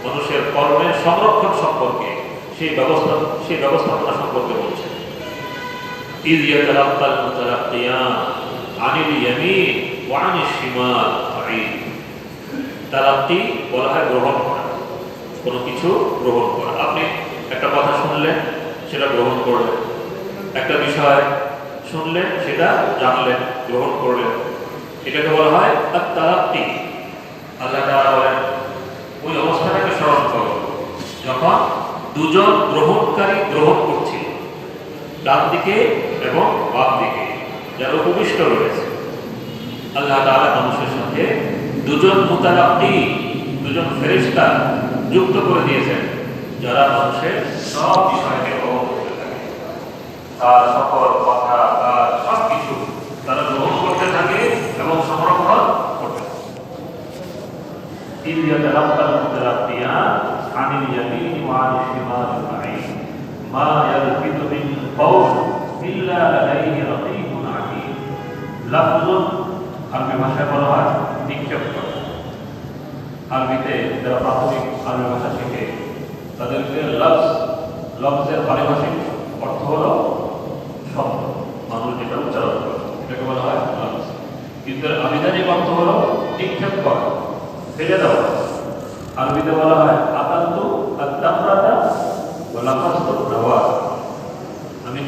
মানুষের কর্মের সংরক্ষণ সম্পর্কে, সেই ব্যবস্থাপনা সম্পর্কে বলছেন। ইয ইয়াতালাক্কাল মুতালাক্কিয়ান আনিল ইয়ামিন ওয়া আনিশ শিমাল কাঈদ। তালাক্কি বলা হয় গ্রহণ করা, কোনো কিছু গ্রহণ করা। আপনি একটা কথা শুনলেন, সেটা গ্রহণ করলেন, একটা বিষয় শুনলেন, সেটা জানলেন, গ্রহণ করলেন, এটাকে বলা হয় আত-তালাক্কি। আল্লাহ তাআলা বলেন, ওই অবস্থাটাকে স্মরণ করো যখন দুজন গ্রহণকারী গ্রহণ করছিল, ডান দিকে এবং বাম দিকে যারা উপবিষ্ট রয়েছে। আল্লাহ তাআলা মানুষের সাথে দুজন মুতালাক্কি, দুজন ফেরেশতা যুক্ত করে দিয়েছেন, যারা মানুষের সব বিষয়কে গ্রহণ করতে থাকে, তার সকল কথা, তার সব কিছু তারা গ্রহণ করতে থাকে এবং সংরক্ষণ করতে থাকে। ইয ইয়াতালাক্কাল মুতালাক্কিয়ান আনিল ইয়ামিন ওয়া আনিশ শিমাল কাঈদ মা ইয়ালফিযু মিন কাওলিন ইল্লা লাদাইহি রাকীবুন আতীদ। লাফজুন আরবি ভাষায় বলা হয় নিক্ষেপ করা। আরবিতে যারা প্রাথমিক আরবি ভাষা শেখে তাদেরকে লফজের পারিভাষিক অর্থ হলো শব্দ, মানুষ যেটা উচ্চারণ করে এটাকে বলা হয় লফজ। কিন্তু আবিধানিক অর্থ হলো নিক্ষেপ করা, ফেলে দেওয়া। আরবিতে বলা হয় আকান্তু আত-তামরাতা ওয়া লাফাজতু নাওয়া।